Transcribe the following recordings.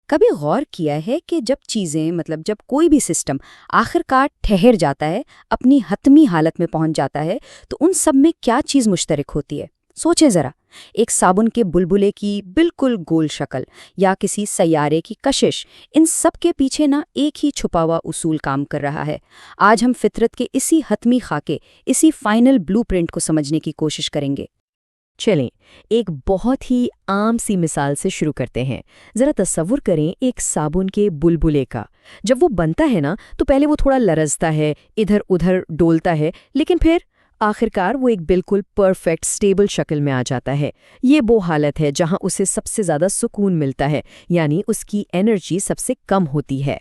کبھی غور کیا ہے کہ جب چیزیں جب کوئی بھی سسٹم آخرکار ٹھہر جاتا ہے، اپنی حتمی حالت میں پہنچ جاتا ہے، تو ان سب میں کیا چیز مشترک ہوتی ہے؟ سوچیں ذرا، ایک صابن کے بلبلے کی بالکل گول شکل یا کسی سیارے کی کشش، ان سب کے پیچھے ایک ہی چھپا ہوا اصول کام کر رہا ہے۔ آج ہم فطرت کے اسی حتمی خاکے، اسی فائنل بلو پرنٹ کو سمجھنے کی کوشش کریں گے۔ چلیں ایک بہت ہی عام سی مثال سے شروع کرتے ہیں۔ ذرا تصور کریں ایک صابن کے بلبلے کا۔ جب وہ بنتا ہے تو پہلے وہ تھوڑا لرزتا ہے، ادھر ادھر ڈولتا ہے، لیکن پھر آخرکار وہ ایک بالکل پرفیکٹ سٹیبل شکل میں آ جاتا ہے۔ یہ وہ حالت ہے جہاں اسے سب سے زیادہ سکون ملتا ہے، یعنی اس کی انرجی سب سے کم ہوتی ہے۔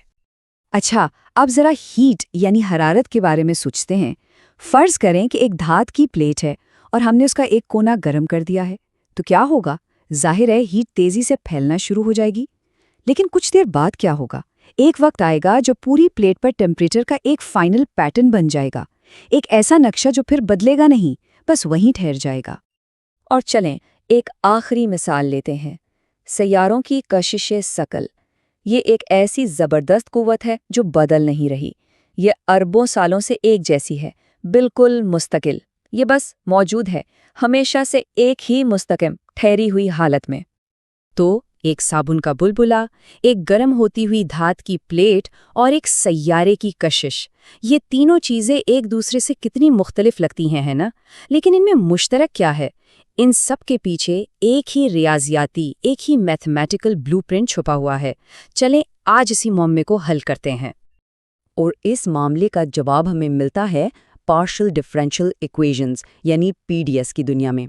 اچھا، اب ذرا ہیٹ یعنی حرارت کے بارے میں سوچتے ہیں۔ فرض کریں کہ ایک دھات کی پلیٹ ہے اور ہم نے اس کا ایک کونا گرم کر دیا ہے، تو کیا ہوگا؟ ظاہر ہے ہیٹ تیزی سے پھیلنا شروع ہو جائے گی۔ لیکن کچھ دیر بعد کیا ہوگا؟ ایک وقت آئے گا جو پوری پلیٹ پر ٹیمپریچر کا ایک فائنل پیٹرن بن جائے گا، ایک ایسا نقشہ جو پھر بدلے گا نہیں، بس وہیں ٹھہر جائے گا۔ اور چلیں ایک آخری مثال لیتے ہیں، سیاروں کی کشش ثقل۔ یہ ایک ایسی زبردست قوت ہے جو بدل نہیں رہی، یہ اربوں سالوں سے ایک جیسی ہے، بالکل مستقل۔ یہ بس موجود ہے، ہمیشہ سے ایک ہی مستقم ٹھہری ہوئی حالت میں۔ تو ایک صابن کا بلبلا، ایک گرم ہوتی ہوئی دھات کی پلیٹ اور ایک سیارے کی کشش، یہ تینوں چیزیں ایک دوسرے سے کتنی مختلف لگتی ہیں، ہے نا؟ لیکن ان میں مشترک کیا ہے؟ ان سب کے پیچھے ایک ہی ریاضیاتی، ایک ہی میتھمیٹیکل بلو پرنٹ چھپا ہوا ہے۔ چلیں آج اسی معاملے کو حل کرتے ہیں۔ اور اس معاملے کا جواب ہمیں ملتا ہے پارشل ڈفرینشیل ایکویشنز یعنی PDS کی دنیا میں۔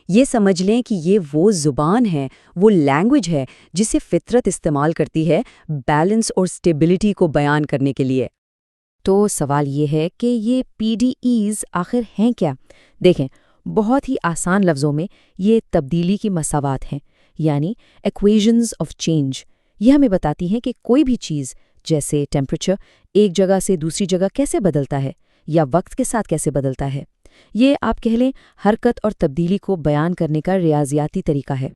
یہ سمجھ لیں کہ یہ وہ زبان ہے، وہ لینگویج ہے جسے فطرت استعمال کرتی ہے بیلنس اور سٹیبلٹی کو بیان کرنے کے لیے۔ تو سوال یہ ہے کہ یہ PDEs آخر ہیں کیا؟ دیکھیں، بہت ہی آسان لفظوں میں یہ تبدیلی کی مساوات ہیں، یعنی ایکویشنز آف چینج۔ یہ ہمیں بتاتی ہیں کہ کوئی بھی چیز جیسے ٹیمپریچر ایک جگہ سے دوسری جگہ کیسے بدلتا ہے یا وقت کے ساتھ کیسے بدلتا ہے۔ یہ آپ کہہ لیں حرکت اور تبدیلی کو بیان کرنے کا ریاضیاتی طریقہ ہے۔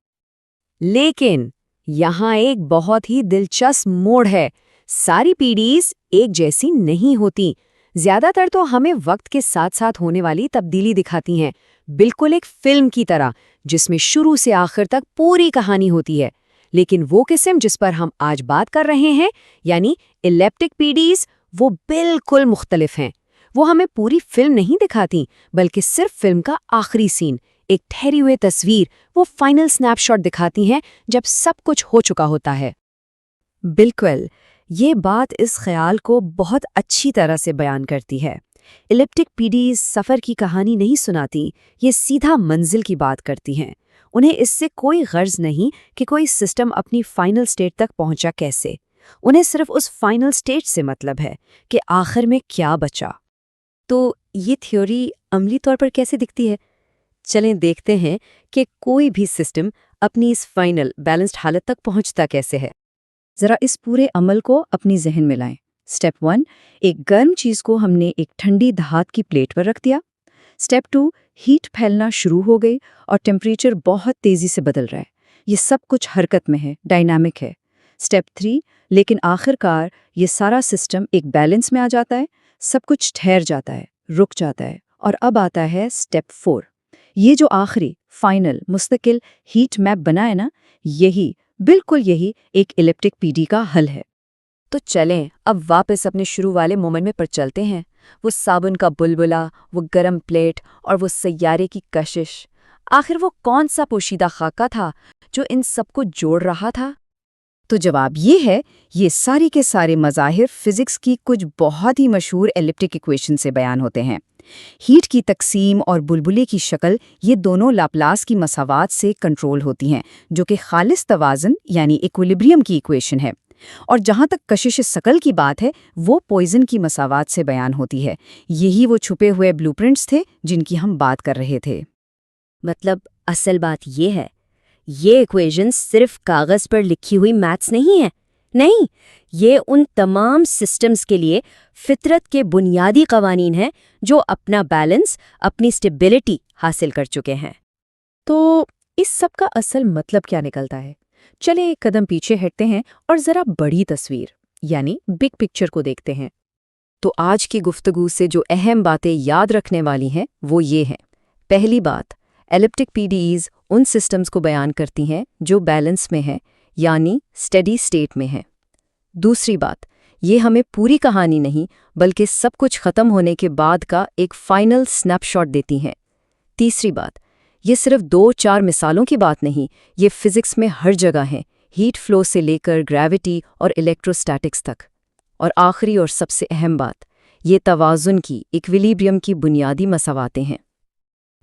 لیکن یہاں ایک بہت ہی دلچسپ موڑ ہے۔ ساری PDs ایک جیسی نہیں ہوتی۔ زیادہ تر تو ہمیں وقت کے ساتھ ساتھ ہونے والی تبدیلی دکھاتی ہیں، بالکل ایک فلم کی طرح جس میں شروع سے آخر تک پوری کہانی ہوتی ہے۔ لیکن وہ قسم جس پر ہم آج بات کر رہے ہیں، یعنی الیپٹک PDs، وہ بالکل مختلف ہیں۔ وہ ہمیں پوری فلم نہیں دکھاتی، بلکہ صرف فلم کا آخری سین، ایک ٹھہری ہوئی تصویر، وہ فائنل سنیپ شاٹ دکھاتی ہیں جب سب کچھ ہو چکا ہوتا ہے۔ بالکل، یہ بات اس خیال کو بہت اچھی طرح سے بیان کرتی ہے۔ الیپٹک PDs سفر کی کہانی نہیں سناتی، یہ سیدھا منزل کی بات کرتی ہیں۔ انہیں اس سے کوئی غرض نہیں کہ کوئی سسٹم اپنی فائنل سٹیٹ تک پہنچا کیسے۔ انہیں صرف اس فائنل سٹیٹ سے مطلب ہے کہ آخر میں کیا بچا۔ تو یہ تھیوری عملی طور پر کیسے دکھتی ہے؟ چلیں دیکھتے ہیں کہ کوئی بھی سسٹم اپنی اس فائنل بیلنسڈ حالت تک پہنچتا کیسے ہے۔ ذرا اس پورے عمل کو اپنی ذہن میں لائیں۔ سٹیپ 1، ایک گرم چیز کو ہم نے ایک ٹھنڈی دھات کی پلیٹ پر رکھ دیا۔ سٹیپ 2، ہیٹ پھیلنا شروع ہو گئی اور ٹیمپریچر بہت تیزی سے بدل رہا ہے۔ یہ سب کچھ حرکت میں ہے، ڈائنامک ہے۔ سٹیپ 3، لیکن آخر کار یہ سارا سسٹم ایک بیلنس میں آ جاتا ہے، سب کچھ ٹھہر جاتا ہے، رک جاتا ہے، اور اب آتا ہے سٹیپ 4۔ یہ جو آخری فائنل مستقل ہیٹ میپ بنا ہے نا، بالکل یہی ایک الیپٹک PD کا حل ہے۔ تو چلیں اب واپس اپنے شروع والے مومنٹ میں پر چلتے ہیں۔ وہ صابن کا بلبلا، وہ گرم پلیٹ اور وہ سیارے کی کشش، آخر وہ کون سا پوشیدہ خاکہ تھا جو ان سب کو جوڑ رہا تھا؟ تو جواب یہ ہے، یہ سارے کے سارے مظاہر فزکس کی کچھ بہت ہی مشہور الیپٹک ایکویشن سے بیان ہوتے ہیں۔ ہیٹ کی تقسیم اور بلبلے کی شکل، یہ دونوں لاپلاس کی مساوات سے کنٹرول ہوتی ہیں، جو کہ خالص توازن یعنی ایکویلیبریم کی ایکویشن ہے۔ اور جہاں تک کشش ثقل کی بات ہے، وہ پوائزن کی مساوات سے بیان ہوتی ہے۔ یہی وہ چھپے ہوئے بلو پرنٹس تھے جن کی ہم بات کر رہے تھے۔ مطلب اصل بات یہ ہے، یہ ایکویشن صرف کاغذ پر لکھی ہوئی میتھس نہیں ہے، نہیں، یہ ان تمام سسٹمز کے لیے فطرت کے بنیادی قوانین ہیں جو اپنا بیلنس، اپنی سٹیبلٹی حاصل کر چکے ہیں۔ تو اس سب کا اصل مطلب کیا نکلتا ہے؟ چلیں ایک قدم پیچھے ہٹتے ہیں اور ذرا بڑی تصویر یعنی بگ پکچر کو دیکھتے ہیں۔ تو آج کی گفتگو سے جو اہم باتیں یاد رکھنے والی ہیں وہ یہ ہیں۔ پہلی بات، ایلپٹک پی ڈی ایز ان سسٹمز کو بیان کرتی ہیں جو بیلنس میں ہیں، یعنی اسٹیڈی اسٹیٹ میں ہیں۔ دوسری بات، یہ ہمیں پوری کہانی نہیں بلکہ سب کچھ ختم ہونے کے بعد کا ایک فائنل سنیپ شاٹ دیتی ہیں۔ تیسری بات، یہ صرف 2-4 مثالوں کی بات نہیں، یہ فزکس میں ہر جگہ ہیں، ہیٹ فلو سے لے کر گریوٹی اور الیکٹروسٹیٹکس تک۔ اور آخری اور سب سے اہم بات، یہ توازن کی، ایکویلیبریم کی بنیادی مساواتیں ہیں۔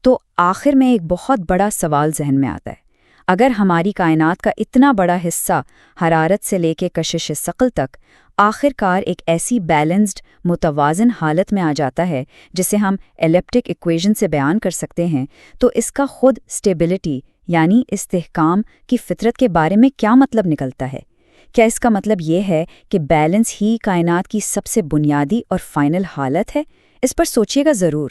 تو آخر میں ایک بہت بڑا سوال ذہن میں آتا ہے۔ اگر ہماری کائنات کا اتنا بڑا حصہ حرارت سے لے کے کشش ثقل تک آخر کار ایک ایسی بیلنسڈ متوازن حالت میں آ جاتا ہے جسے ہم ایلپٹک ایکویشن سے بیان کر سکتے ہیں، تو اس کا خود اسٹیبلٹی یعنی استحکام کی فطرت کے بارے میں کیا مطلب نکلتا ہے؟ کیا اس کا مطلب یہ ہے کہ بیلنس ہی کائنات کی سب سے بنیادی اور فائنل حالت ہے؟ اس پر سوچیے گا ضرور۔